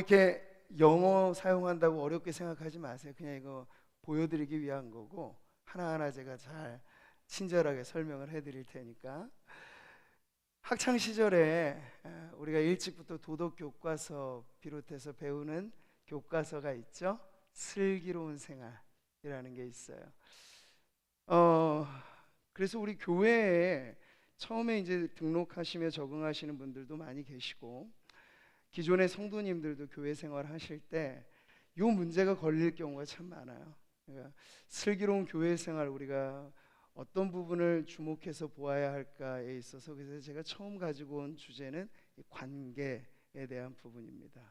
이렇게 영어 사용한다고 어렵게 생각하지 마세요. 그냥 이거 보여드리기 위한 거고, 하나하나 제가 잘 친절하게 설명을 해드릴 테니까. 학창 시절에 우리가 일찍부터 도덕 교과서 비롯해서 배우는 교과서가 있죠. 슬기로운 생활이라는 게 있어요. 그래서 우리 교회에 처음에 이제 등록하시며 적응하시는 분들도 많이 계시고, 기존의 성도님들도 교회 생활 하실 때 이 문제가 걸릴 경우가 참 많아요. 그러니까 슬기로운 교회 생활, 우리가 어떤 부분을 주목해서 보아야 할까에 있어서, 그래서 제가 처음 가지고 온 주제는 관계에 대한 부분입니다.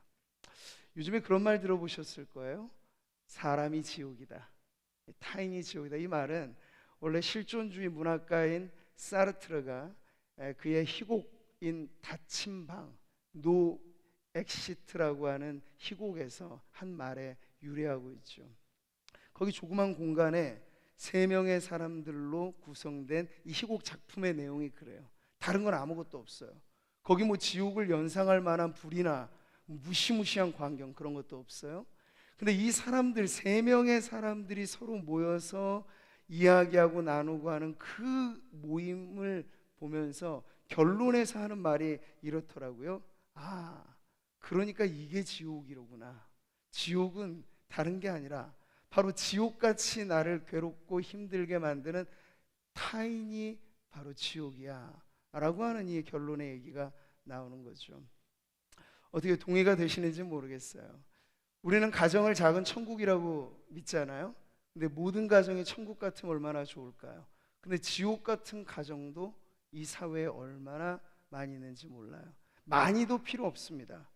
요즘에 그런 말 들어보셨을 거예요. 사람이 지옥이다, 타인이 지옥이다. 이 말은 원래 실존주의 문학가인 사르트르가 그의 희곡인 닫힌 방, 노 엑시트라고 하는 희곡에서 한 말에 유래하고 있죠. 거기 조그만 공간에 3명의 사람들로 구성된 이 희곡 작품의 내용이 그래요. 다른 건 아무것도 없어요. 거기 뭐 지옥을 연상할 만한 불이나 무시무시한 광경, 그런 것도 없어요. 근데 이 사람들, 3명의 사람들이 서로 모여서 이야기하고 나누고 하는 그 모임을 보면서 결론에서 하는 말이 이렇더라고요. 그러니까 이게 지옥이로구나. 지옥은 다른 게 아니라 바로 지옥같이 나를 괴롭고 힘들게 만드는 타인이 바로 지옥이야 라고 하는 이 결론의 얘기가 나오는 거죠. 어떻게 동의가 되시는지 모르겠어요. 우리는 가정을 작은 천국이라고 믿잖아요. 근데 모든 가정이 천국 같으면 얼마나 좋을까요? 근데 지옥 같은 가정도 이 사회에 얼마나 많이 있는지 몰라요. 많이도 필요 없습니다.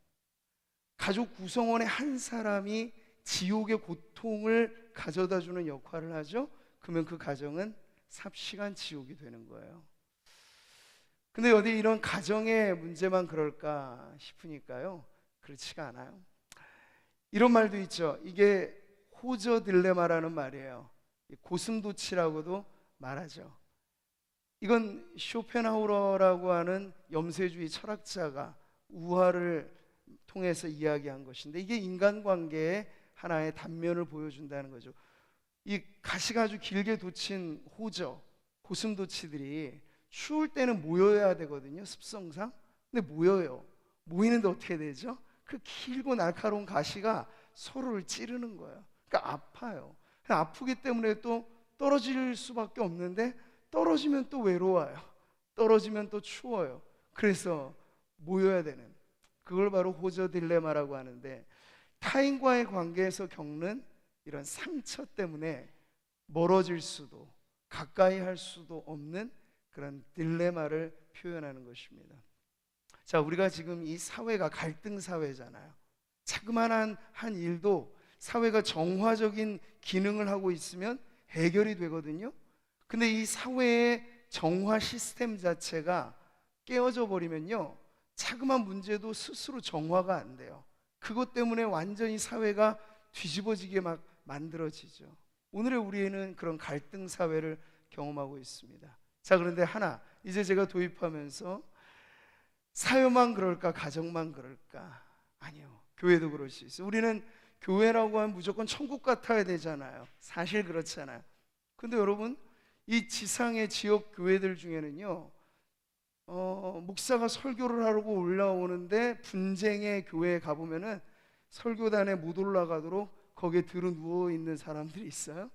가족 구성원의 한 사람이 지옥의 고통을 가져다 주는 역할을 하죠. 그러면 그 가정은 삽시간 지옥이 되는 거예요. 근데 어디 이런 가정의 문제만 그럴까 싶으니까요, 그렇지가 않아요. 이런 말도 있죠. 이게 호저 딜레마라는 말이에요. 고슴도치라고도 말하죠. 이건 쇼펜하우어라고 하는 염세주의 철학자가 우화를 통해서 이야기한 것인데, 이게 인간관계의 하나의 단면을 보여준다는 거죠. 이 가시가 아주 길게 돋친 호저, 고슴도치들이 추울 때는 모여야 되거든요, 습성상. 근데 모여요. 모이는데 어떻게 되죠? 그 길고 날카로운 가시가 서로를 찌르는 거예요. 그러니까 아파요. 아프기 때문에 또 떨어질 수밖에 없는데, 떨어지면 또 외로워요. 떨어지면 또 추워요. 그래서 모여야 되는, 그걸 바로 호저 딜레마라고 하는데, 타인과의 관계에서 겪는 이런 상처 때문에 멀어질 수도 가까이 할 수도 없는 그런 딜레마를 표현하는 것입니다. 자, 우리가 지금 이 사회가 갈등 사회잖아요. 자그마한 한 일도 사회가 정화적인 기능을 하고 있으면 해결이 되거든요. 근데 이 사회의 정화 시스템 자체가 깨어져 버리면요, 자그마한 문제도 스스로 정화가 안 돼요. 그것 때문에 완전히 사회가 뒤집어지게 막 만들어지죠. 오늘의 우리는 그런 갈등 사회를 경험하고 있습니다. 자, 그런데 하나, 이제 제가 도입하면서 사회만 그럴까, 가정만 그럴까? 아니요, 교회도 그럴 수 있어요. 우리는 교회라고 하면 무조건 천국 같아야 되잖아요. 사실 그렇잖아요. 근데 여러분, 이 지상의 지역 교회들 중에는요, 목사가 설교를 하려고 올라오는데 분쟁의 교회에 가보면은 설교단에 못 올라가도록 거기에 들어 누워 있는 사람들이 있어요.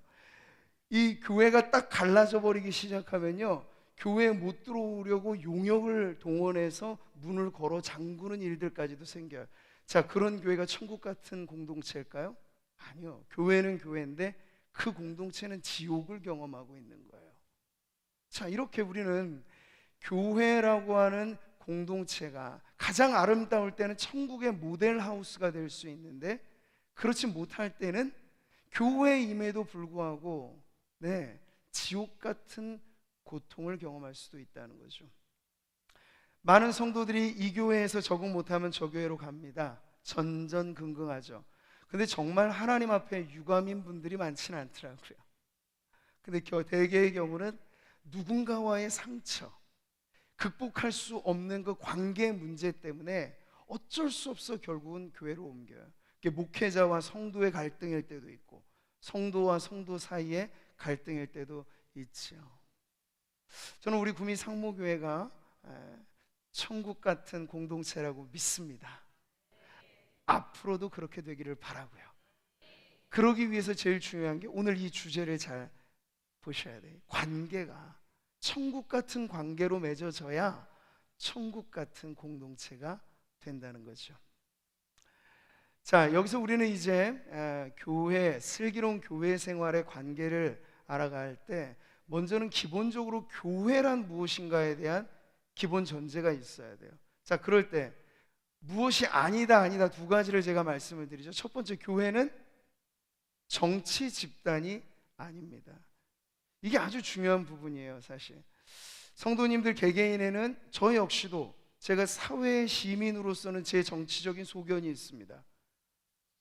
이 교회가 딱 갈라져 버리기 시작하면요, 교회에 못 들어오려고 용역을 동원해서 문을 걸어 잠그는 일들까지도 생겨요. 자, 그런 교회가 천국 같은 공동체일까요? 아니요. 교회는 교회인데 그 공동체는 지옥을 경험하고 있는 거예요. 자, 이렇게 우리는 교회라고 하는 공동체가 가장 아름다울 때는 천국의 모델 하우스가 될 수 있는데, 그렇지 못할 때는 교회임에도 불구하고 지옥 같은 고통을 경험할 수도 있다는 거죠. 많은 성도들이 이 교회에서 적응 못하면 저 교회로 갑니다. 전전긍긍하죠. 근데 정말 하나님 앞에 유감인 분들이 많지는 않더라고요. 근데 대개의 경우는 누군가와의 상처, 극복할 수 없는 그 관계 문제 때문에 어쩔 수 없어 결국은 교회로 옮겨요. 그게 목회자와 성도의 갈등일 때도 있고 성도와 성도 사이의 갈등일 때도 있죠. 저는 우리 구미 상모교회가 천국 같은 공동체라고 믿습니다. 앞으로도 그렇게 되기를 바라고요. 그러기 위해서 제일 중요한 게 오늘 이 주제를 잘 보셔야 돼요. 관계가 천국 같은 관계로 맺어져야 천국 같은 공동체가 된다는 거죠. 자, 여기서 우리는 이제 교회, 슬기로운 교회 생활의 관계를 알아갈 때 먼저는 기본적으로 교회란 무엇인가에 대한 기본 전제가 있어야 돼요. 자, 그럴 때 무엇이 아니다 두 가지를 제가 말씀을 드리죠. 첫 번째, 교회는 정치 집단이 아닙니다. 이게 아주 중요한 부분이에요. 사실 성도님들 개개인에는 저 역시도 제가 사회 시민으로서는 제 정치적인 소견이 있습니다.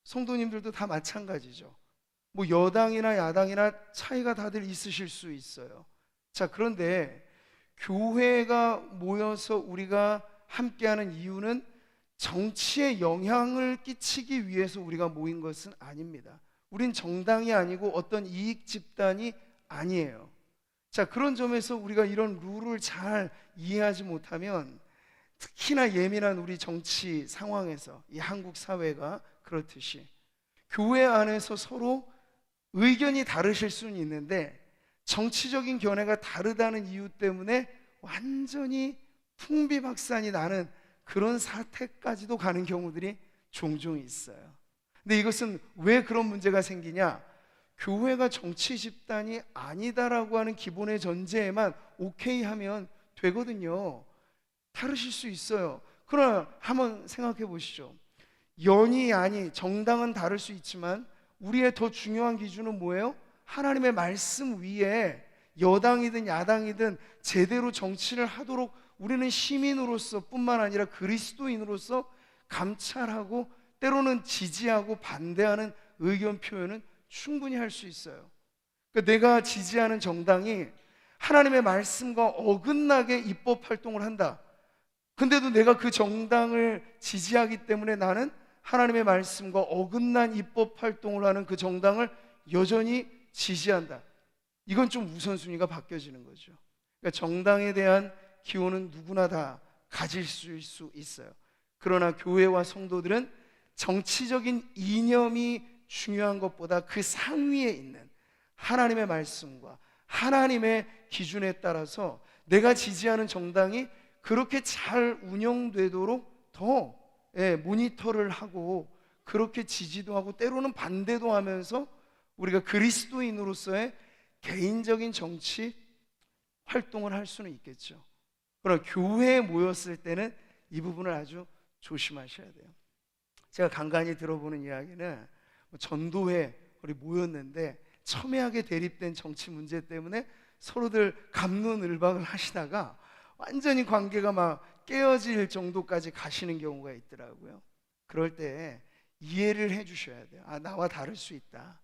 성도님들도 다 마찬가지죠. 뭐 여당이나 야당이나 차이가 다들 있으실 수 있어요. 자, 그런데 교회가 모여서 우리가 함께하는 이유는 정치에 영향을 끼치기 위해서 우리가 모인 것은 아닙니다. 우린 정당이 아니고 어떤 이익 집단이 아니에요. 자, 그런 점에서 우리가 이런 룰을 잘 이해하지 못하면 특히나 예민한 우리 정치 상황에서 이 한국 사회가 그렇듯이 교회 안에서 서로 의견이 다르실 수는 있는데 정치적인 견해가 다르다는 이유 때문에 완전히 풍비박산이 나는 그런 사태까지도 가는 경우들이 종종 있어요. 근데 이것은 왜 그런 문제가 생기냐? 교회가 정치 집단이 아니다라고 하는 기본의 전제에만 오케이 하면 되거든요. 다르실 수 있어요. 그러나 한번 생각해 보시죠. 연이 아니 정당은 다를 수 있지만 우리의 더 중요한 기준은 뭐예요? 하나님의 말씀 위에 여당이든 야당이든 제대로 정치를 하도록 우리는 시민으로서 뿐만 아니라 그리스도인으로서 감찰하고 때로는 지지하고 반대하는 의견 표현은 충분히 할 수 있어요. 그러니까 내가 지지하는 정당이 하나님의 말씀과 어긋나게 입법 활동을 한다. 근데도 내가 그 정당을 지지하기 때문에 나는 하나님의 말씀과 어긋난 입법 활동을 하는 그 정당을 여전히 지지한다. 이건 좀 우선순위가 바뀌어지는 거죠. 그러니까 정당에 대한 기호는 누구나 다 가질 수 있어요. 그러나 교회와 성도들은 정치적인 이념이 중요한 것보다 그 상위에 있는 하나님의 말씀과 하나님의 기준에 따라서 내가 지지하는 정당이 그렇게 잘 운영되도록 더 모니터를 하고 그렇게 지지도 하고 때로는 반대도 하면서 우리가 그리스도인으로서의 개인적인 정치 활동을 할 수는 있겠죠. 그러나 교회에 모였을 때는 이 부분을 아주 조심하셔야 돼요. 제가 간간히 들어보는 이야기는 전도회 우리 모였는데 첨예하게 대립된 정치 문제 때문에 서로들 갑론을박을 하시다가 완전히 관계가 막 깨어질 정도까지 가시는 경우가 있더라고요. 그럴 때 이해를 해 주셔야 돼요. 아, 나와 다를 수 있다.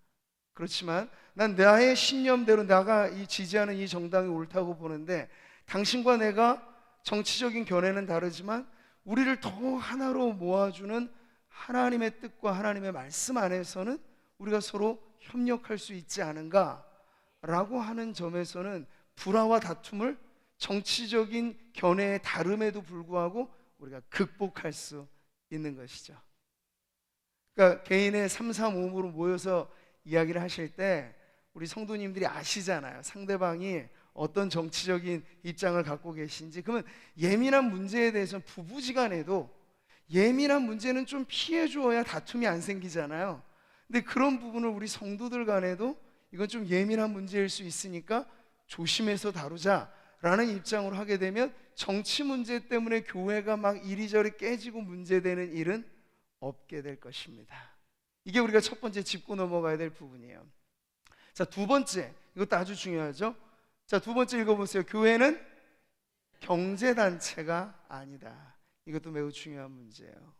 그렇지만 난 나의 신념대로 내가 이 지지하는 이 정당이 옳다고 보는데 당신과 내가 정치적인 견해는 다르지만 우리를 더 하나로 모아주는 하나님의 뜻과 하나님의 말씀 안에서는 우리가 서로 협력할 수 있지 않은가라고 하는 점에서는 불화와 다툼을 정치적인 견해의 다름에도 불구하고 우리가 극복할 수 있는 것이죠. 그러니까 개인의 3, 3, 5으로 모여서 이야기를 하실 때 우리 성도님들이 아시잖아요. 상대방이 어떤 정치적인 입장을 갖고 계신지. 그러면 예민한 문제에 대해서는 부부지간에도 예민한 문제는 좀 피해 주어야 다툼이 안 생기잖아요. 근데 그런 부분을 우리 성도들 간에도 이건 좀 예민한 문제일 수 있으니까 조심해서 다루자라는 입장으로 하게 되면 정치 문제 때문에 교회가 막 이리저리 깨지고 문제되는 일은 없게 될 것입니다. 이게 우리가 첫 번째 짚고 넘어가야 될 부분이에요. 자, 두 번째, 이것도 아주 중요하죠. 자, 두 번째 읽어보세요. 교회는 경제단체가 아니다. 이것도 매우 중요한 문제예요.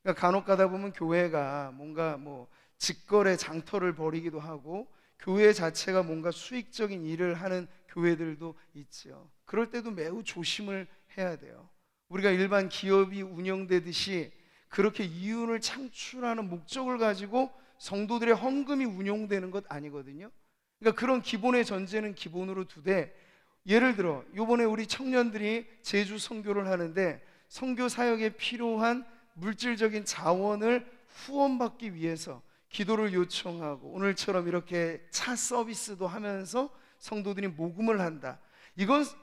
그러니까 간혹 가다 보면 교회가 뭔가 뭐 직거래 장터를 벌이기도 하고 교회 자체가 뭔가 수익적인 일을 하는 교회들도 있죠. 그럴 때도 매우 조심을 해야 돼요. 우리가 일반 기업이 운영되듯이 그렇게 이윤을 창출하는 목적을 가지고 성도들의 헌금이 운용되는 것 아니거든요. 그러니까 그런 기본의 전제는 기본으로 두되, 예를 들어 요번에 우리 청년들이 제주 선교를 하는데 선교 사역에 필요한 물질적인 자원을 후원받기 위해서 기도를 요청하고 오늘처럼 이렇게 차 서비스도 하면서 성도들이 모금을 한다.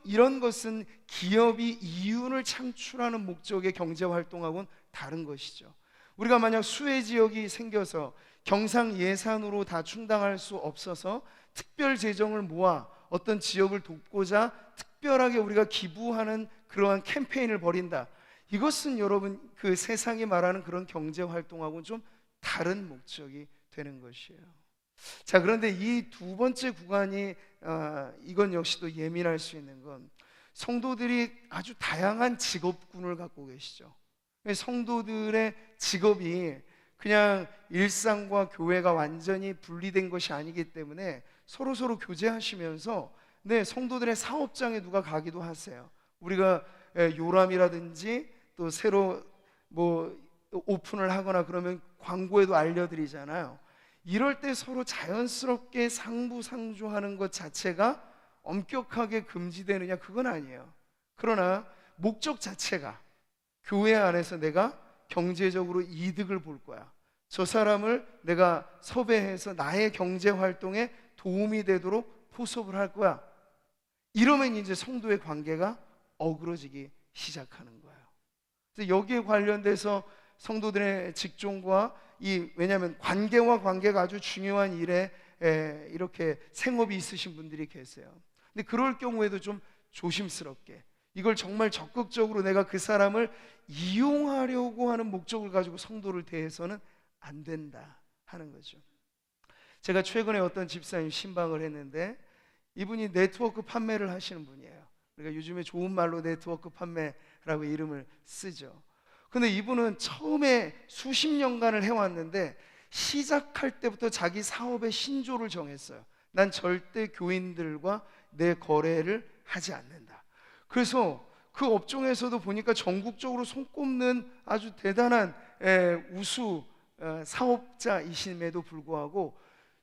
이런 것은 기업이 이윤을 창출하는 목적의 경제활동하고는 다른 것이죠. 우리가 만약 수혜 지역이 생겨서 경상 예산으로 다 충당할 수 없어서 특별 재정을 모아 어떤 지역을 돕고자 특별하게 우리가 기부하는 그러한 캠페인을 벌인다. 이것은 여러분 그 세상이 말하는 그런 경제활동하고는 좀 다른 목적이 되는 것이에요. 자, 그런데 이 두 번째 구간이 이건 역시도 예민할 수 있는 건, 성도들이 아주 다양한 직업군을 갖고 계시죠. 성도들의 직업이 그냥 일상과 교회가 완전히 분리된 것이 아니기 때문에 서로 교제하시면서 성도들의 사업장에 누가 가기도 하세요. 우리가 요람이라든지 또 새로 뭐 오픈을 하거나 그러면 광고에도 알려드리잖아요. 이럴 때 서로 자연스럽게 상부상조하는 것 자체가 엄격하게 금지되느냐? 그건 아니에요. 그러나 목적 자체가 교회 안에서 내가 경제적으로 이득을 볼 거야, 저 사람을 내가 섭외해서 나의 경제 활동에 도움이 되도록 포섭을 할 거야, 이러면 이제 성도의 관계가 어그러지기 시작하는 거예요. 그래서 여기에 관련돼서 성도들의 직종과 왜냐하면 관계와 관계가 아주 중요한 일에 이렇게 생업이 있으신 분들이 계세요. 근데 그럴 경우에도 좀 조심스럽게, 이걸 정말 적극적으로 내가 그 사람을 이용하려고 하는 목적을 가지고 성도를 대해서는 안 된다 하는 거죠. 제가 최근에 어떤 집사님 신방을 했는데 이분이 네트워크 판매를 하시는 분이에요. 우리가 요즘에 좋은 말로 네트워크 판매라고 이름을 쓰죠. 근데 이분은 처음에 수십 년간을 해왔는데 시작할 때부터 자기 사업의 신조를 정했어요. 난 절대 교인들과 내 거래를 하지 않는다. 그래서 그 업종에서도 보니까 전국적으로 손꼽는 아주 대단한 우수 사업자이심에도 불구하고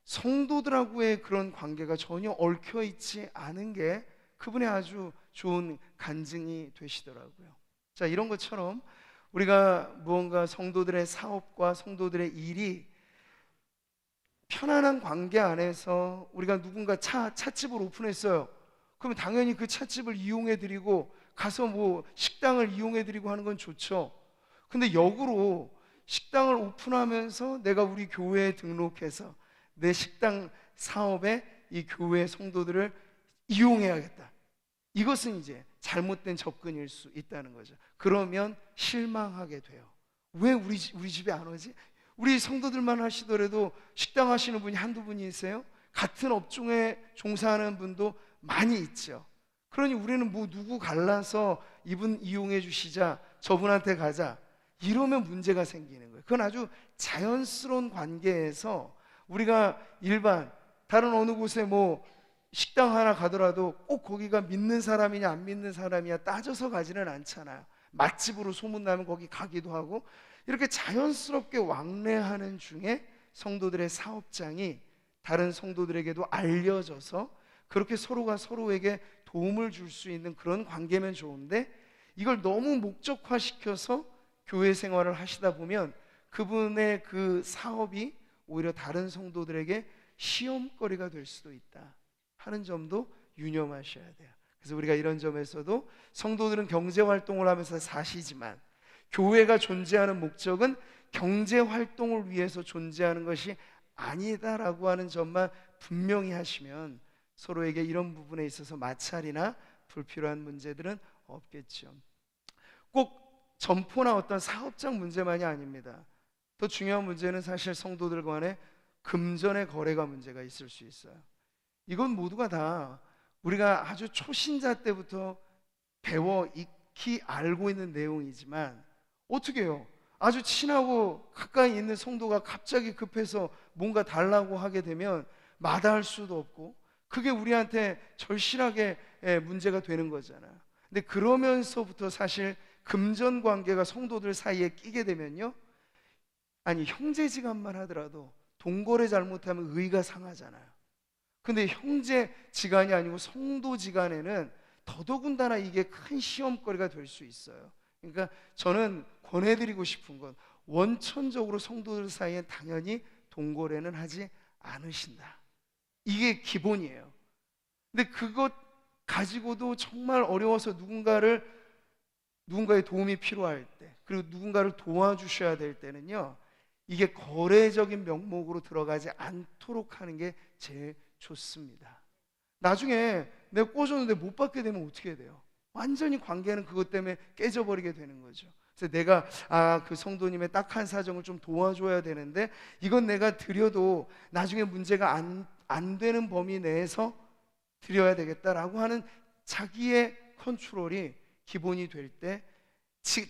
성도들하고의 그런 관계가 전혀 얽혀있지 않은 게 그분의 아주 좋은 간증이 되시더라고요. 자, 이런 것처럼 우리가 무언가 성도들의 사업과 성도들의 일이 편안한 관계 안에서, 우리가 누군가 찻집을 오픈했어요. 그러면 당연히 그 찻집을 이용해 드리고 가서 뭐 식당을 이용해 드리고 하는 건 좋죠. 근데 역으로 식당을 오픈하면서 내가 우리 교회에 등록해서 내 식당 사업에 이 교회 성도들을 이용해야겠다, 이것은 이제 잘못된 접근일 수 있다는 거죠. 그러면 실망하게 돼요. 왜 우리 집에 안 오지? 우리 성도들만 하시더라도 식당 하시는 분이 한두 분이세요? 같은 업종에 종사하는 분도 많이 있죠. 그러니 우리는 뭐 누구 갈라서 이분 이용해 주시자, 저분한테 가자, 이러면 문제가 생기는 거예요. 그건 아주 자연스러운 관계에서 우리가 일반 다른 어느 곳에 뭐 식당 하나 가더라도 꼭 거기가 믿는 사람이냐 안 믿는 사람이냐 따져서 가지는 않잖아요. 맛집으로 소문나면 거기 가기도 하고, 이렇게 자연스럽게 왕래하는 중에 성도들의 사업장이 다른 성도들에게도 알려져서 그렇게 서로가 서로에게 도움을 줄 수 있는 그런 관계면 좋은데, 이걸 너무 목적화시켜서 교회 생활을 하시다 보면 그분의 그 사업이 오히려 다른 성도들에게 시험거리가 될 수도 있다 하는 점도 유념하셔야 돼요. 그래서 우리가 이런 점에서도 성도들은 경제활동을 하면서 사시지만 교회가 존재하는 목적은 경제활동을 위해서 존재하는 것이 아니다라고 하는 점만 분명히 하시면 서로에게 이런 부분에 있어서 마찰이나 불필요한 문제들은 없겠죠. 꼭 점포나 어떤 사업장 문제만이 아닙니다. 더 중요한 문제는 사실 성도들 간의 금전의 거래가 문제가 있을 수 있어요. 이건 모두가 다 우리가 아주 초신자 때부터 배워 익히 알고 있는 내용이지만, 어떻게 해요? 아주 친하고 가까이 있는 성도가 갑자기 급해서 뭔가 달라고 하게 되면 마다할 수도 없고, 그게 우리한테 절실하게 문제가 되는 거잖아요. 근데 그러면서부터 사실 금전 관계가 성도들 사이에 끼게 되면요, 아니 형제지간만 하더라도 동거래 잘못하면 의가 상하잖아요. 근데 형제지간이 아니고 성도지간에는 더더군다나 이게 큰 시험거리가 될 수 있어요. 그러니까 저는 권해드리고 싶은 건 원천적으로 성도들 사이에 당연히 동거래는 하지 않으신다. 이게 기본이에요. 근데 그것 가지고도 정말 어려워서 누군가의 도움이 필요할 때, 그리고 누군가를 도와주셔야 될 때는요, 이게 거래적인 명목으로 들어가지 않도록 하는 게 제일 좋습니다. 나중에 내가 꽂았는데 못 받게 되면 어떻게 돼요? 완전히 관계는 그것 때문에 깨져버리게 되는 거죠. 그래서 내가 그 성도님의 딱한 사정을 좀 도와줘야 되는데 이건 내가 드려도 나중에 문제가 안 되는 범위 내에서 드려야 되겠다라고 하는 자기의 컨트롤이 기본이 될 때,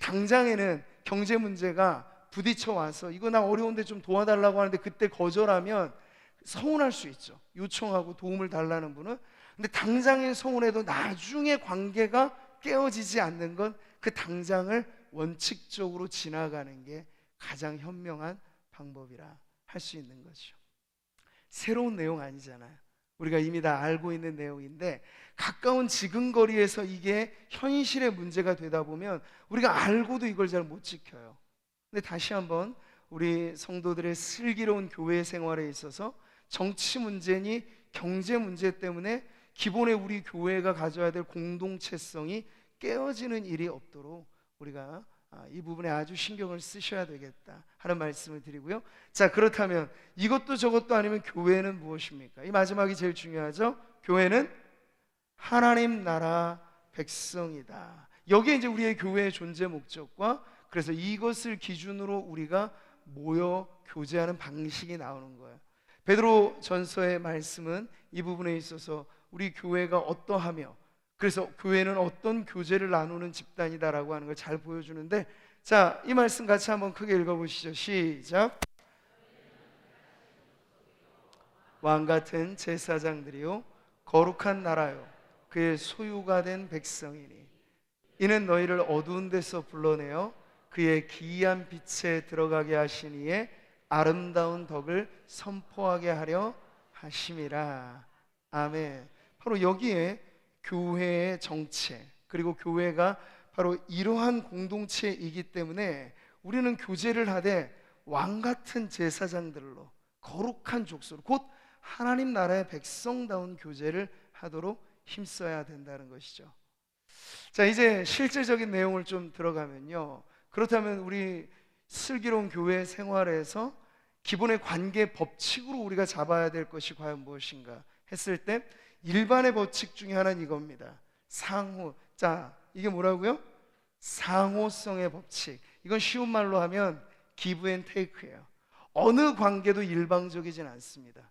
당장에는 경제 문제가 부딪혀 와서 이거 나 어려운데 좀 도와달라고 하는데 그때 거절하면 서운할 수 있죠. 요청하고 도움을 달라는 분은. 근데 당장에 서운해도 나중에 관계가 깨어지지 않는 건 그 당장을 원칙적으로 지나가는 게 가장 현명한 방법이라 할 수 있는 거죠. 새로운 내용 아니잖아요. 우리가 이미 다 알고 있는 내용인데 가까운 지근거리에서 이게 현실의 문제가 되다 보면 우리가 알고도 이걸 잘 못 지켜요. 근데 다시 한번 우리 성도들의 슬기로운 교회 생활에 있어서 정치 문제니 경제 문제 때문에 기본에 우리 교회가 가져야 될 공동체성이 깨어지는 일이 없도록 우리가 이 부분에 아주 신경을 쓰셔야 되겠다 하는 말씀을 드리고요. 자, 그렇다면 이것도 저것도 아니면 교회는 무엇입니까? 이 마지막이 제일 중요하죠. 교회는 하나님 나라 백성이다. 여기에 이제 우리의 교회의 존재 목적과 그래서 이것을 기준으로 우리가 모여 교제하는 방식이 나오는 거예요. 베드로 전서의 말씀은 이 부분에 있어서 우리 교회가 어떠하며 그래서 교회는 어떤 교제를 나누는 집단이다라고 하는 걸 잘 보여주는데, 자, 이 말씀 같이 한번 크게 읽어보시죠. 시작. 왕같은 제사장들이요 거룩한 나라요 그의 소유가 된 백성이니 이는 너희를 어두운 데서 불러내어 그의 기이한 빛에 들어가게 하시니에 아름다운 덕을 선포하게 하려 하심이라. 아멘. 바로 여기에 교회의 정체, 그리고 교회가 바로 이러한 공동체이기 때문에 우리는 교제를 하되 왕같은 제사장들로 거룩한 족속으로 곧 하나님 나라의 백성다운 교제를 하도록 힘써야 된다는 것이죠. 자, 이제 실제적인 내용을 좀 들어가면요, 그렇다면 우리 슬기로운 교회 생활에서 기본의 관계 법칙으로 우리가 잡아야 될 것이 과연 무엇인가 했을 때 일반의 법칙 중에 하나는 이겁니다. 상호. 자, 이게 뭐라고요? 상호성의 법칙. 이건 쉬운 말로 하면 give and take예요. 어느 관계도 일방적이진 않습니다.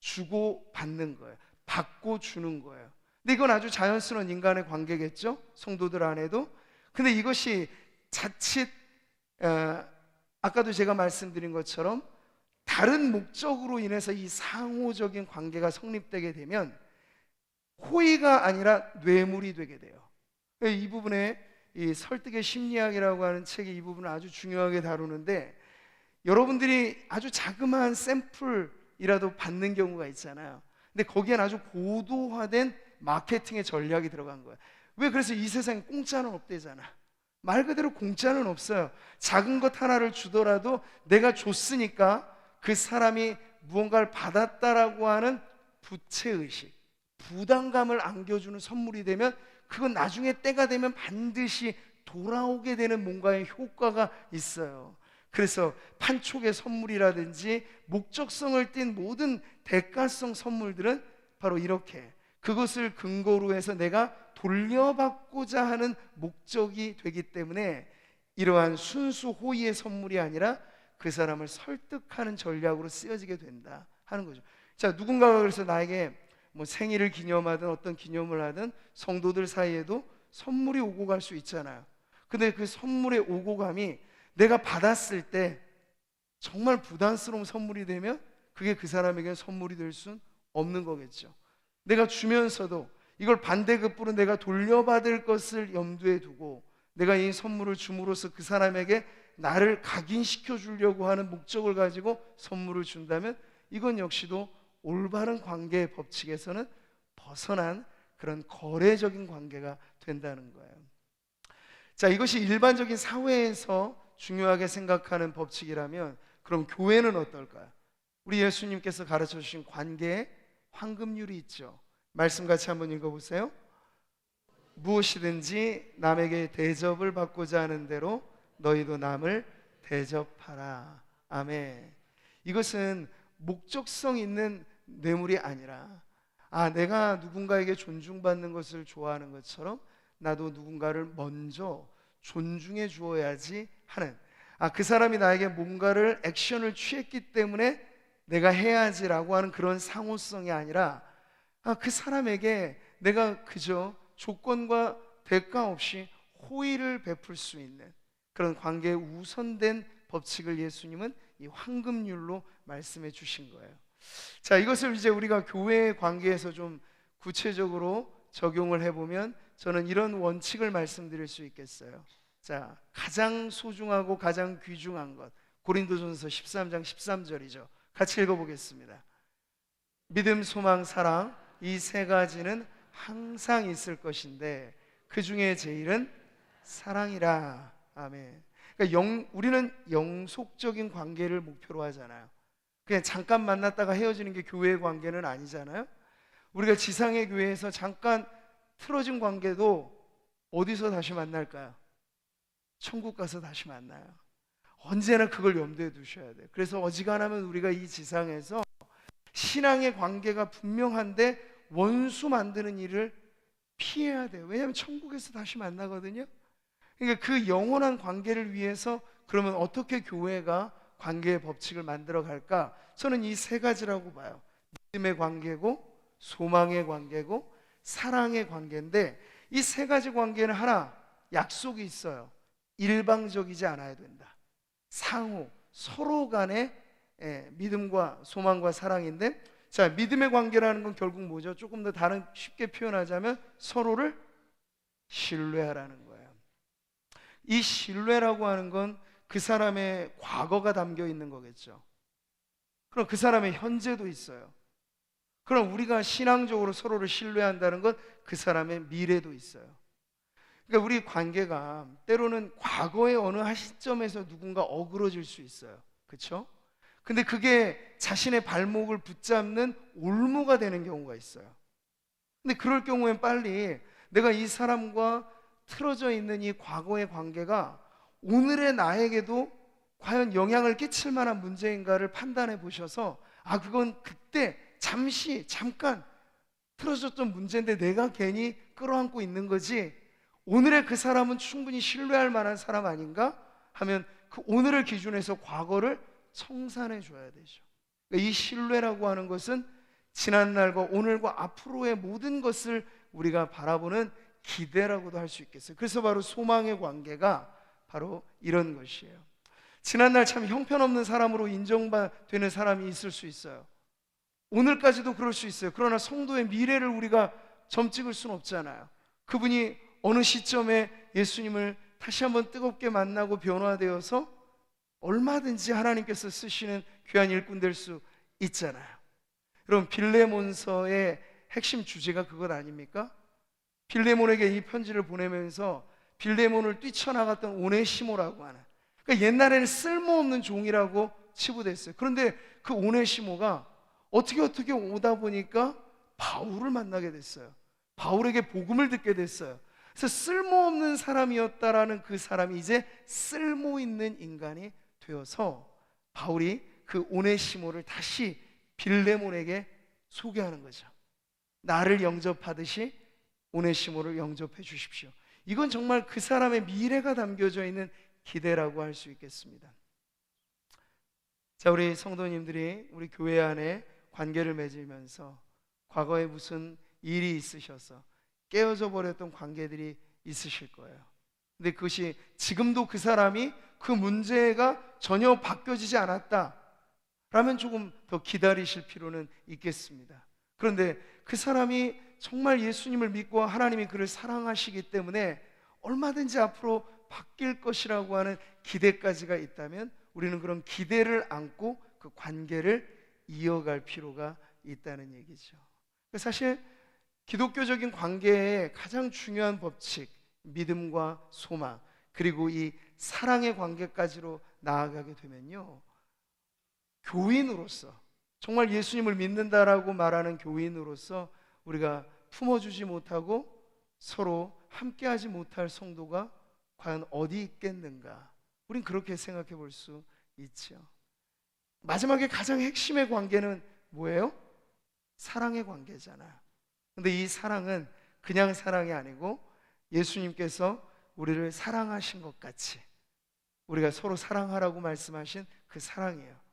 주고 받는 거예요. 받고 주는 거예요. 근데 이건 아주 자연스러운 인간의 관계겠죠? 성도들 안에도. 근데 이것이 자칫 아까도 제가 말씀드린 것처럼 다른 목적으로 인해서 이 상호적인 관계가 성립되게 되면 호의가 아니라 뇌물이 되게 돼요. 이 부분에 이 설득의 심리학이라고 하는 책이 이 부분을 아주 중요하게 다루는데, 여러분들이 아주 자그마한 샘플이라도 받는 경우가 있잖아요. 근데 거기엔 아주 고도화된 마케팅의 전략이 들어간 거예요. 왜? 그래서 이 세상에 공짜는 없대잖아. 말 그대로 공짜는 없어요. 작은 것 하나를 주더라도 내가 줬으니까 그 사람이 무언가를 받았다라고 하는 부채의식, 부담감을 안겨주는 선물이 되면 그건 나중에 때가 되면 반드시 돌아오게 되는 뭔가의 효과가 있어요. 그래서 판촉의 선물이라든지 목적성을 띤 모든 대가성 선물들은 바로 이렇게 그것을 근거로 해서 내가 돌려받고자 하는 목적이 되기 때문에 이러한 순수 호의의 선물이 아니라 그 사람을 설득하는 전략으로 쓰여지게 된다 하는 거죠. 자, 누군가가 그래서 나에게 뭐 생일을 기념하든 어떤 기념을 하든 성도들 사이에도 선물이 오고 갈 수 있잖아요. 근데 그 선물의 오고 감이 내가 받았을 때 정말 부담스러운 선물이 되면 그게 그 사람에게 선물이 될 수는 없는 거겠죠. 내가 주면서도 이걸 반대급부로 내가 돌려받을 것을 염두에 두고 내가 이 선물을 줌으로써 그 사람에게 나를 각인시켜 주려고 하는 목적을 가지고 선물을 준다면 이건 역시도 올바른 관계의 법칙에서는 벗어난 그런 거래적인 관계가 된다는 거예요. 자, 이것이 일반적인 사회에서 중요하게 생각하는 법칙이라면 그럼 교회는 어떨까요? 우리 예수님께서 가르쳐 주신 관계에 황금률이 있죠. 말씀 같이 한번 읽어보세요. 무엇이든지 남에게 대접을 받고자 하는 대로 너희도 남을 대접하라. 아멘. 이것은 목적성 있는 뇌물이 아니라 내가 누군가에게 존중받는 것을 좋아하는 것처럼 나도 누군가를 먼저 존중해 주어야지 하는, 그 사람이 나에게 뭔가를 액션을 취했기 때문에 내가 해야지라고 하는 그런 상호성이 아니라 그 사람에게 내가 그저 조건과 대가 없이 호의를 베풀 수 있는 그런 관계에 우선된 법칙을 예수님은 이 황금률로 말씀해 주신 거예요. 자, 이것을 이제 우리가 교회의 관계에서 좀 구체적으로 적용을 해보면 저는 이런 원칙을 말씀드릴 수 있겠어요. 자, 가장 소중하고 가장 귀중한 것, 고린도전서 13장 13절이죠. 같이 읽어보겠습니다. 믿음, 소망, 사랑, 이 세 가지는 항상 있을 것인데 그 중에 제일은 사랑이라. 아멘. 그러니까 우리는 영속적인 관계를 목표로 하잖아요. 그냥 잠깐 만났다가 헤어지는 게 교회의 관계는 아니잖아요. 우리가 지상의 교회에서 잠깐 틀어진 관계도 어디서 다시 만날까요? 천국 가서 다시 만나요. 언제나 그걸 염두에 두셔야 돼요. 그래서 어지간하면 우리가 이 지상에서 신앙의 관계가 분명한데 원수 만드는 일을 피해야 돼요. 왜냐하면 천국에서 다시 만나거든요. 그러니까 그 영원한 관계를 위해서 그러면 어떻게 교회가 관계의 법칙을 만들어 갈까? 저는 이 세 가지라고 봐요. 믿음의 관계고, 소망의 관계고, 사랑의 관계인데 이 세 가지 관계는 하나 약속이 있어요. 일방적이지 않아야 된다. 상호, 서로 간의 믿음과 소망과 사랑인데, 자, 믿음의 관계라는 건 결국 뭐죠? 조금 더 다른 쉽게 표현하자면 서로를 신뢰하라는 거예요. 이 신뢰라고 하는 건 그 사람의 과거가 담겨 있는 거겠죠. 그럼 그 사람의 현재도 있어요. 그럼 우리가 신앙적으로 서로를 신뢰한다는 건 그 사람의 미래도 있어요. 그러니까 우리 관계가 때로는 과거의 어느 한 시점에서 누군가 어그러질 수 있어요. 그렇죠? 근데 그게 자신의 발목을 붙잡는 올무가 되는 경우가 있어요. 근데 그럴 경우엔 빨리 내가 이 사람과 틀어져 있는 이 과거의 관계가 오늘의 나에게도 과연 영향을 끼칠 만한 문제인가를 판단해 보셔서 그건 그때 잠깐 틀어졌던 문제인데 내가 괜히 끌어안고 있는 거지 오늘의 그 사람은 충분히 신뢰할 만한 사람 아닌가 하면 그 오늘을 기준해서 과거를 청산해 줘야 되죠. 그러니까 이 신뢰라고 하는 것은 지난날과 오늘과 앞으로의 모든 것을 우리가 바라보는 기대라고도 할 수 있겠어요. 그래서 바로 소망의 관계가 바로 이런 것이에요. 지난날 참 형편없는 사람으로 인정되는 사람이 있을 수 있어요. 오늘까지도 그럴 수 있어요. 그러나 성도의 미래를 우리가 점 찍을 수는 없잖아요. 그분이 어느 시점에 예수님을 다시 한번 뜨겁게 만나고 변화되어서 얼마든지 하나님께서 쓰시는 귀한 일꾼 될 수 있잖아요. 여러분, 빌레몬서의 핵심 주제가 그것 아닙니까? 빌레몬에게 이 편지를 보내면서 빌레몬을 뛰쳐나갔던 오네시모라고 하는, 그러니까 옛날에는 쓸모없는 종이라고 치부됐어요. 그런데 그 오네시모가 어떻게 오다 보니까 바울을 만나게 됐어요. 바울에게 복음을 듣게 됐어요. 그래서 쓸모없는 사람이었다라는 그 사람이 이제 쓸모있는 인간이 되어서 바울이 그 오네시모를 다시 빌레몬에게 소개하는 거죠. 나를 영접하듯이 오네시모를 영접해 주십시오. 이건 정말 그 사람의 미래가 담겨져 있는 기대라고 할 수 있겠습니다. 자, 우리 성도님들이 우리 교회 안에 관계를 맺으면서 과거에 무슨 일이 있으셔서 깨어져 버렸던 관계들이 있으실 거예요. 근데 그것이 지금도 그 사람이 그 문제가 전혀 바뀌어지지 않았다 라면 조금 더 기다리실 필요는 있겠습니다. 그런데 그 사람이 정말 예수님을 믿고 하나님이 그를 사랑하시기 때문에 얼마든지 앞으로 바뀔 것이라고 하는 기대까지가 있다면 우리는 그런 기대를 안고 그 관계를 이어갈 필요가 있다는 얘기죠. 사실 기독교적인 관계의 가장 중요한 법칙, 믿음과 소망, 그리고 이 사랑의 관계까지로 나아가게 되면요, 교인으로서, 정말 예수님을 믿는다라고 말하는 교인으로서 우리가 품어주지 못하고 서로 함께하지 못할 성도가 과연 어디 있겠는가? 우린 그렇게 생각해 볼 수 있죠. 마지막에 가장 핵심의 관계는 뭐예요? 사랑의 관계잖아요. 근데 이 사랑은 그냥 사랑이 아니고 예수님께서 우리를 사랑하신 것 같이 우리가 서로 사랑하라고 말씀하신 그 사랑이에요.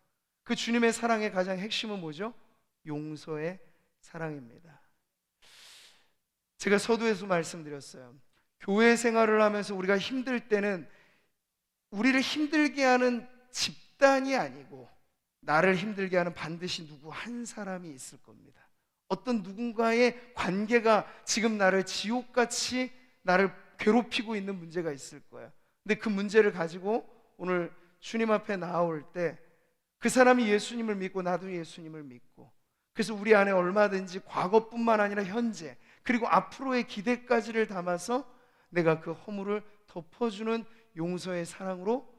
그 주님의 사랑의 가장 핵심은 뭐죠? 용서의 사랑입니다. 제가 서두에서 말씀드렸어요. 교회 생활을 하면서 우리가 힘들 때는 우리를 힘들게 하는 집단이 아니고 나를 힘들게 하는 반드시 누구 한 사람이 있을 겁니다. 어떤 누군가의 관계가 지금 나를 지옥같이 나를 괴롭히고 있는 문제가 있을 거예요. 근데 그 문제를 가지고 오늘 주님 앞에 나올 때 그 사람이 예수님을 믿고 나도 예수님을 믿고, 그래서 우리 안에 얼마든지 과거뿐만 아니라 현재 그리고 앞으로의 기대까지를 담아서 내가 그 허물을 덮어주는 용서의 사랑으로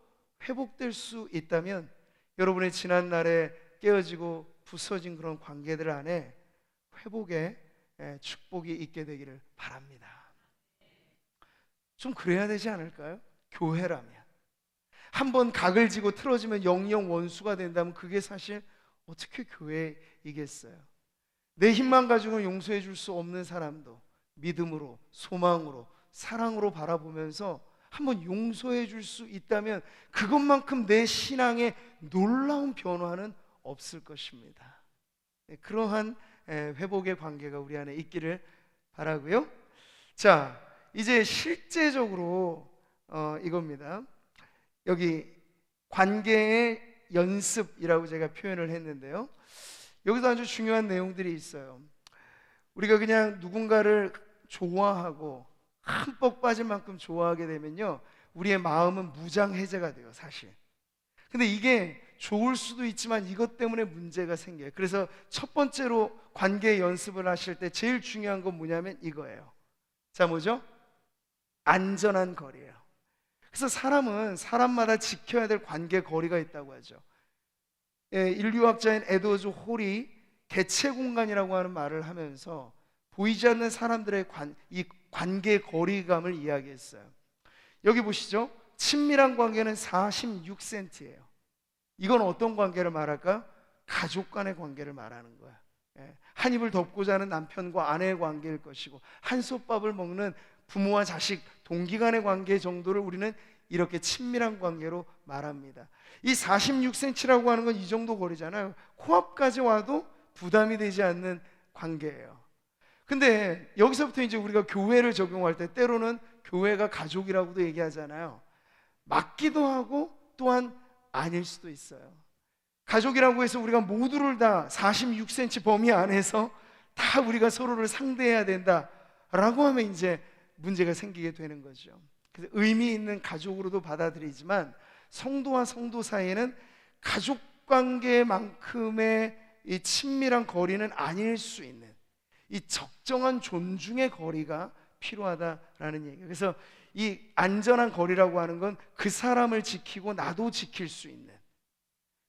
회복될 수 있다면 여러분의 지난날에 깨어지고 부서진 그런 관계들 안에 회복의 축복이 있게 되기를 바랍니다. 좀 그래야 되지 않을까요? 교회라면 한번 각을 지고 틀어지면 영영 원수가 된다면 그게 사실 어떻게 교회이겠어요? 내 힘만 가지고는 용서해 줄 수 없는 사람도 믿음으로, 소망으로, 사랑으로 바라보면서 한번 용서해 줄 수 있다면 그것만큼 내 신앙에 놀라운 변화는 없을 것입니다. 그러한 회복의 관계가 우리 안에 있기를 바라고요. 자, 이제 실제적으로 이겁니다. 여기 관계의 연습이라고 제가 표현을 했는데요, 여기서 아주 중요한 내용들이 있어요. 우리가 그냥 누군가를 좋아하고 흠뻑 빠질 만큼 좋아하게 되면요, 우리의 마음은 무장해제가 돼요, 사실. 근데 이게 좋을 수도 있지만 이것 때문에 문제가 생겨요. 그래서 첫 번째로 관계 연습을 하실 때 제일 중요한 건 뭐냐면 이거예요. 자, 뭐죠? 안전한 거리예요. 그래서 사람은 사람마다 지켜야 될 관계 거리가 있다고 하죠. 인류학자인 에드워드 홀이 개체 공간이라고 하는 말을 하면서 보이지 않는 사람들의 이 관계 거리감을 이야기했어요. 여기 보시죠. 친밀한 관계는 46cm예요. 이건 어떤 관계를 말할까? 가족 간의 관계를 말하는 거야. 한 입을 덮고 자는 남편과 아내의 관계일 것이고, 한솥밥을 먹는 부모와 자식, 동기 간의 관계 정도를 우리는 이렇게 친밀한 관계로 말합니다. 이 46cm라고 하는 건 이 정도 거리잖아요. 코앞까지 와도 부담이 되지 않는 관계예요. 근데 여기서부터 이제 우리가 교회를 적용할 때 때로는 교회가 가족이라고도 얘기하잖아요. 맞기도 하고 또한 아닐 수도 있어요. 가족이라고 해서 우리가 모두를 다 46cm 범위 안에서 다 우리가 서로를 상대해야 된다라고 하면 이제 문제가 생기게 되는 거죠. 그래서 의미 있는 가족으로도 받아들이지만 성도와 성도 사이에는 가족 관계만큼의 이 친밀한 거리는 아닐 수 있는 이 적정한 존중의 거리가 필요하다라는 얘기예요. 그래서 이 안전한 거리라고 하는 건 그 사람을 지키고 나도 지킬 수 있는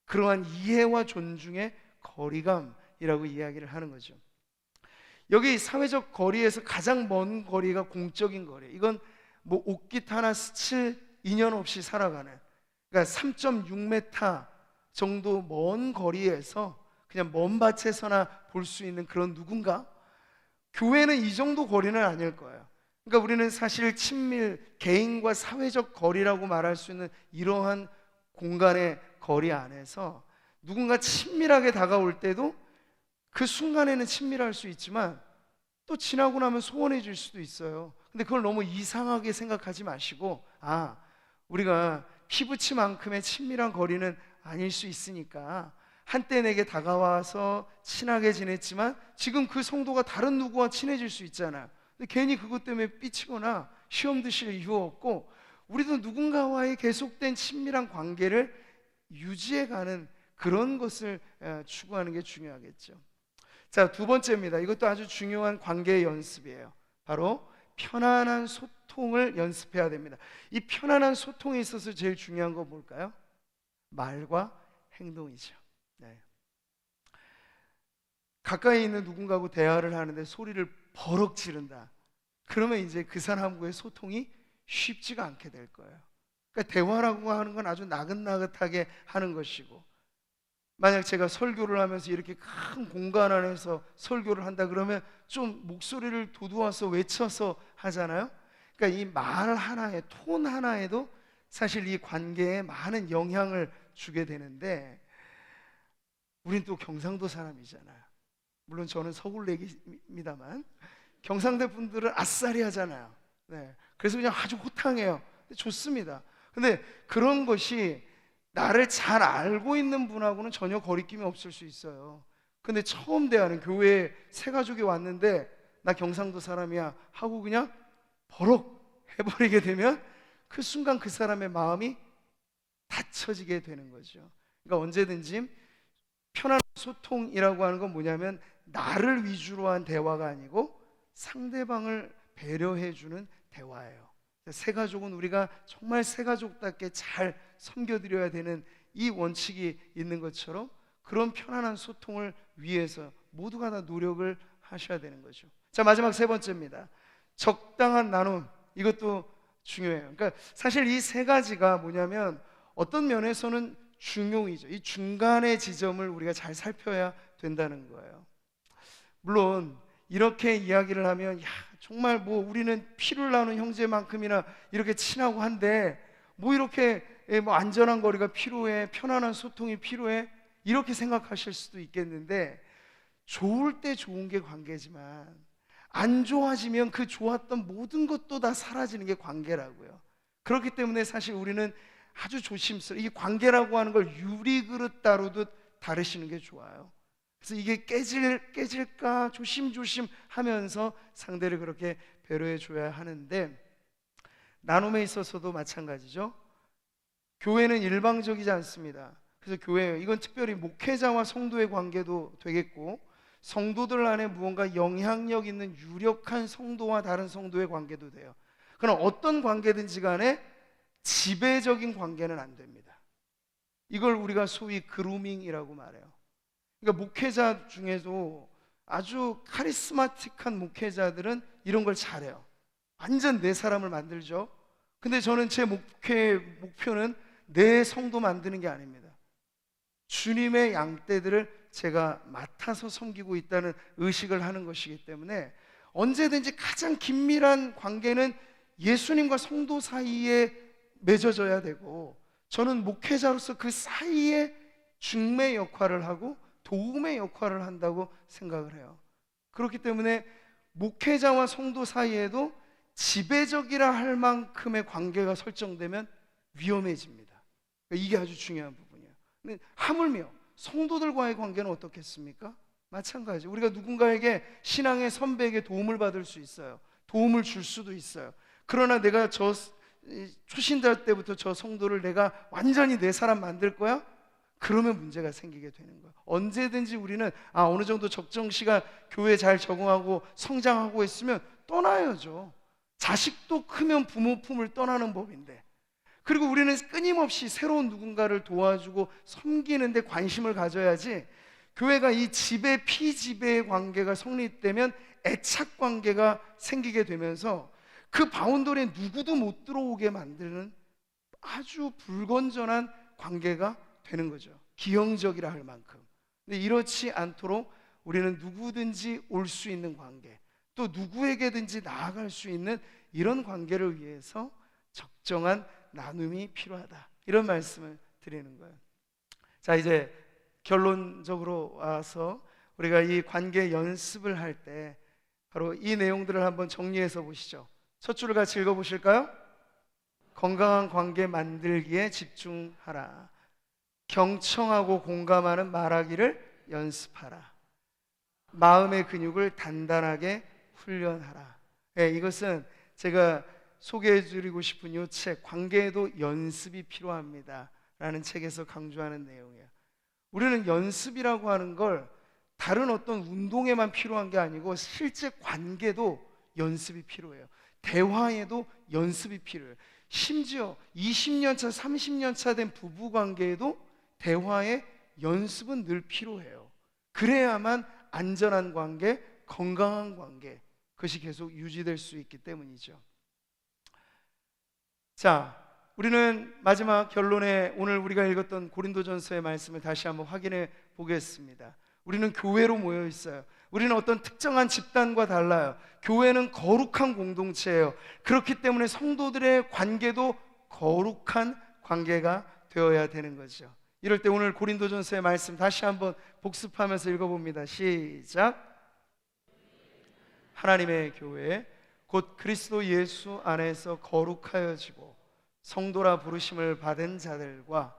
그러한 이해와 존중의 거리감이라고 이야기를 하는 거죠. 여기 사회적 거리에서 가장 먼 거리가 공적인 거리예요. 이건 뭐 옷깃 하나 스칠 인연 없이 살아가는, 그러니까 3.6m 정도 먼 거리에서 그냥 먼 밭에서나 볼 수 있는 그런 누군가. 교회는 이 정도 거리는 아닐 거예요. 그러니까 우리는 사실 친밀, 개인과 사회적 거리라고 말할 수 있는 이러한 공간의 거리 안에서 누군가 친밀하게 다가올 때도 그 순간에는 친밀할 수 있지만 또 지나고 나면 소원해질 수도 있어요. 근데 그걸 너무 이상하게 생각하지 마시고, 우리가 피부치만큼의 친밀한 거리는 아닐 수 있으니까 한때 내게 다가와서 친하게 지냈지만 지금 그 성도가 다른 누구와 친해질 수 있잖아요. 근데 괜히 그것 때문에 삐치거나 시험 드실 이유 없고, 우리도 누군가와의 계속된 친밀한 관계를 유지해가는 그런 것을 추구하는 게 중요하겠죠. 자, 두 번째입니다. 이것도 아주 중요한 관계의 연습이에요. 바로 편안한 소통을 연습해야 됩니다. 이 편안한 소통에 있어서 제일 중요한 건 뭘까요? 말과 행동이죠. 네. 가까이 있는 누군가하고 대화를 하는데 소리를 버럭 지른다. 그러면 이제 그 사람과의 소통이 쉽지가 않게 될 거예요. 그러니까 대화라고 하는 건 아주 나긋나긋하게 하는 것이고, 만약 제가 설교를 하면서 이렇게 큰 공간 안에서 설교를 한다 그러면 좀 목소리를 돋워서 외쳐서 하잖아요. 그러니까 이 말 하나에, 톤 하나에도 사실 이 관계에 많은 영향을 주게 되는데, 우린 또 경상도 사람이잖아요. 물론 저는 서울내기입니다만 경상도 분들은 아싸리 하잖아요. 네. 그래서 그냥 아주 호탕해요. 좋습니다. 근데 그런 것이 나를 잘 알고 있는 분하고는 전혀 거리낌이 없을 수 있어요. 근데 처음 대하는 교회에 새 가족이 왔는데 나 경상도 사람이야 하고 그냥 버럭 해버리게 되면 그 순간 그 사람의 마음이 닫혀지게 되는 거죠. 그러니까 언제든지 편안한 소통이라고 하는 건 뭐냐면 나를 위주로 한 대화가 아니고 상대방을 배려해주는 대화예요. 새 가족은 우리가 정말 새 가족답게 잘 섬겨드려야 되는 이 원칙이 있는 것처럼 그런 편안한 소통을 위해서 모두가 다 노력을 하셔야 되는 거죠. 자, 마지막 세 번째입니다. 적당한 나눔. 이것도 중요해요. 그러니까 사실 이 세 가지가 뭐냐면 어떤 면에서는 중용이죠. 이 중간의 지점을 우리가 잘 살펴야 된다는 거예요. 물론 이렇게 이야기를 하면 야, 정말 뭐 우리는 피를 나눈 형제만큼이나 이렇게 친하고 한데 뭐 이렇게 뭐 안전한 거리가 필요해, 편안한 소통이 필요해, 이렇게 생각하실 수도 있겠는데, 좋을 때 좋은 게 관계지만 안 좋아지면 그 좋았던 모든 것도 다 사라지는 게 관계라고요. 그렇기 때문에 사실 우리는 아주 조심스러워, 이 관계라고 하는 걸 유리그릇 다루듯 다루시는 게 좋아요. 그래서 이게 깨질까 조심조심 하면서 상대를 그렇게 배려해 줘야 하는데, 나눔에 있어서도 마찬가지죠. 교회는 일방적이지 않습니다. 그래서 교회, 이건 특별히 목회자와 성도의 관계도 되겠고, 성도들 안에 무언가 영향력 있는 유력한 성도와 다른 성도의 관계도 돼요. 그러나 어떤 관계든지 간에 지배적인 관계는 안 됩니다. 이걸 우리가 소위 그루밍이라고 말해요. 그러니까 목회자 중에도 아주 카리스마틱한 목회자들은 이런 걸 잘해요. 완전 내 사람을 만들죠. 근데 저는 제 목표는 내 성도 만드는 게 아닙니다. 주님의 양떼들을 제가 맡아서 섬기고 있다는 의식을 하는 것이기 때문에 언제든지 가장 긴밀한 관계는 예수님과 성도 사이에 맺어져야 되고, 저는 목회자로서 그 사이에 중매 역할을 하고 도움의 역할을 한다고 생각을 해요. 그렇기 때문에 목회자와 성도 사이에도 지배적이라 할 만큼의 관계가 설정되면 위험해집니다. 이게 아주 중요한 부분이에요. 근데 하물며 성도들과의 관계는 어떻겠습니까? 마찬가지. 우리가 누군가에게, 신앙의 선배에게 도움을 받을 수 있어요. 도움을 줄 수도 있어요. 그러나 내가 저 초신자 때부터 저 성도를 내가 완전히 내 사람 만들 거야? 그러면 문제가 생기게 되는 거예요. 언제든지 우리는 어느 정도 적정 시간 교회에 잘 적응하고 성장하고 있으면 떠나야죠. 자식도 크면 부모 품을 떠나는 법인데, 그리고 우리는 끊임없이 새로운 누군가를 도와주고 섬기는 데 관심을 가져야지, 교회가 이 지배 피지배의 관계가 성립되면 애착 관계가 생기게 되면서 그 바운더리에 누구도 못 들어오게 만드는 아주 불건전한 관계가 되는 거죠. 기형적이라 할 만큼. 근데 이렇지 않도록 우리는 누구든지 올 수 있는 관계, 또 누구에게든지 나아갈 수 있는 이런 관계를 위해서 적정한 나눔이 필요하다, 이런 말씀을 드리는 거예요. 자, 이제 결론적으로 와서 우리가 이 관계 연습을 할 때 바로 이 내용들을 한번 정리해서 보시죠. 첫 줄을 같이 읽어보실까요? 건강한 관계 만들기에 집중하라. 경청하고 공감하는 말하기를 연습하라. 마음의 근육을 단단하게 훈련하라. 네, 이것은 제가 소개해드리고 싶은 이 책, 관계에도 연습이 필요합니다 라는 책에서 강조하는 내용이에요. 우리는 연습이라고 하는 걸 다른 어떤 운동에만 필요한 게 아니고 실제 관계도 연습이 필요해요. 대화에도 연습이 필요해요. 심지어 20년 차, 30년 차 된 부부 관계에도 대화에 연습은 늘 필요해요. 그래야만 안전한 관계, 건강한 관계, 그것이 계속 유지될 수 있기 때문이죠. 자, 우리는 마지막 결론에 오늘 우리가 읽었던 고린도전서의 말씀을 다시 한번 확인해 보겠습니다. 우리는 교회로 모여 있어요. 우리는 어떤 특정한 집단과 달라요. 교회는 거룩한 공동체예요. 그렇기 때문에 성도들의 관계도 거룩한 관계가 되어야 되는 거죠. 이럴 때 오늘 고린도전서의 말씀 다시 한번 복습하면서 읽어봅니다. 시작. 하나님의 교회 곧 그리스도 예수 안에서 거룩하여지고 성도라 부르심을 받은 자들과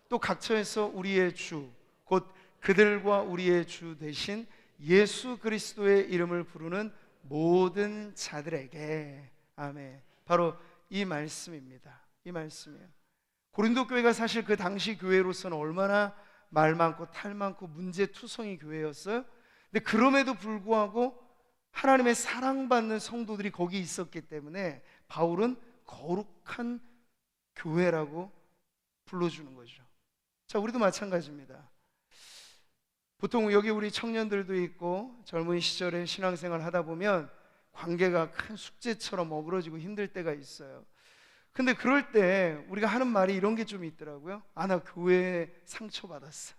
또 각처에서 우리의 주 곧 그들과 우리의 주 되신 예수 그리스도의 이름을 부르는 모든 자들에게. 아멘. 바로 이 말씀입니다. 이 말씀이에요. 고린도 교회가 사실 그 당시 교회로서는 얼마나 말 많고 탈 많고 문제투성이 교회였어요. 근데 그럼에도 불구하고 하나님의 사랑받는 성도들이 거기 있었기 때문에 바울은 거룩한 교회라고 불러주는 거죠. 자, 우리도 마찬가지입니다. 보통 여기 우리 청년들도 있고 젊은 시절에 신앙생활 하다 보면 관계가 큰 숙제처럼 어그러지고 힘들 때가 있어요. 근데 그럴 때 우리가 하는 말이 이런 게 좀 있더라고요. 아, 나 교회에 상처받았어.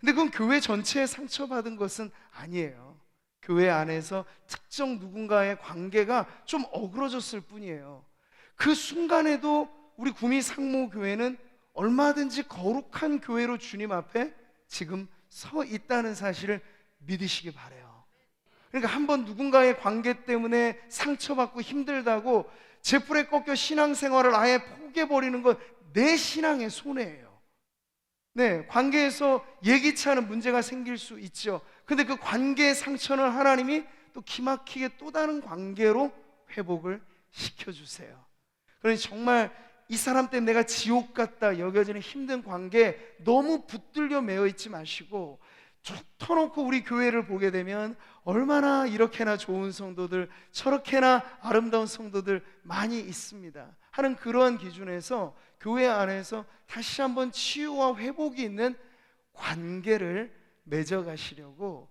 근데 그건 교회 전체에 상처받은 것은 아니에요. 교회 안에서 특정 누군가의 관계가 좀 어그러졌을 뿐이에요. 그 순간에도 우리 구미 상무교회는 얼마든지 거룩한 교회로 주님 앞에 지금 서 있다는 사실을 믿으시기 바라요. 그러니까 한번 누군가의 관계 때문에 상처받고 힘들다고 제풀에 꺾여 신앙생활을 아예 포기해버리는 건 내 신앙의 손해예요. 네, 관계에서 예기치 않은 문제가 생길 수 있죠. 근데 그 관계의 상처는 하나님이 또 기막히게 또 다른 관계로 회복을 시켜주세요. 그러니 정말 이 사람 때문에 내가 지옥 같다 여겨지는 힘든 관계에 너무 붙들려 매여 있지 마시고 쭉 터놓고 우리 교회를 보게 되면 얼마나 이렇게나 좋은 성도들, 저렇게나 아름다운 성도들 많이 있습니다 하는 그러한 기준에서 교회 안에서 다시 한번 치유와 회복이 있는 관계를 맺어가시려고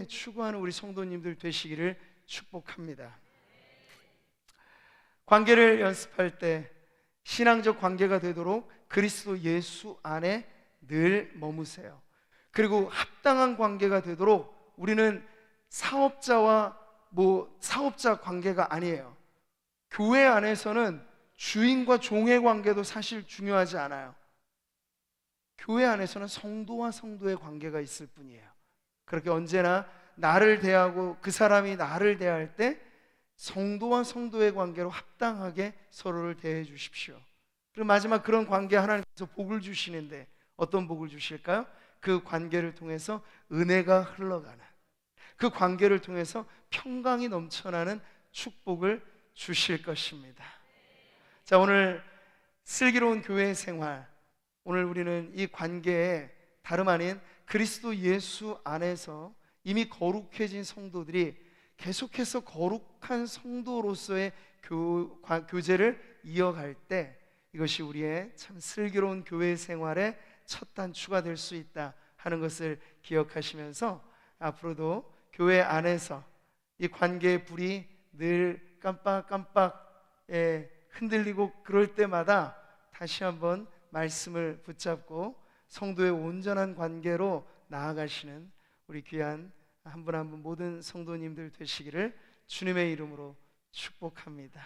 추구하는 우리 성도님들 되시기를 축복합니다. 관계를 연습할 때 신앙적 관계가 되도록 그리스도 예수 안에 늘 머무세요. 그리고 합당한 관계가 되도록 우리는 사업자와 사업자 관계가 아니에요. 교회 안에서는 주인과 종의 관계도 사실 중요하지 않아요. 교회 안에서는 성도와 성도의 관계가 있을 뿐이에요. 그렇게 언제나 나를 대하고 그 사람이 나를 대할 때 성도와 성도의 관계로 합당하게 서로를 대해 주십시오. 그리고 마지막 그런 관계 하나님께서 복을 주시는데 어떤 복을 주실까요? 그 관계를 통해서 은혜가 흘러가는, 그 관계를 통해서 평강이 넘쳐나는 축복을 주실 것입니다. 자, 오늘 슬기로운 교회 생활, 오늘 우리는 이 관계에 다름 아닌 그리스도 예수 안에서 이미 거룩해진 성도들이 계속해서 거룩한 성도로서의 교제를 이어갈 때 이것이 우리의 참 슬기로운 교회 생활의 첫 단추가 될 수 있다 하는 것을 기억하시면서 앞으로도 교회 안에서 이 관계의 불이 늘 깜빡깜빡 흔들리고 그럴 때마다 다시 한번 말씀을 붙잡고 성도의 온전한 관계로 나아가시는 우리 귀한 한 분 한 분 모든 성도님들 되시기를 주님의 이름으로 축복합니다.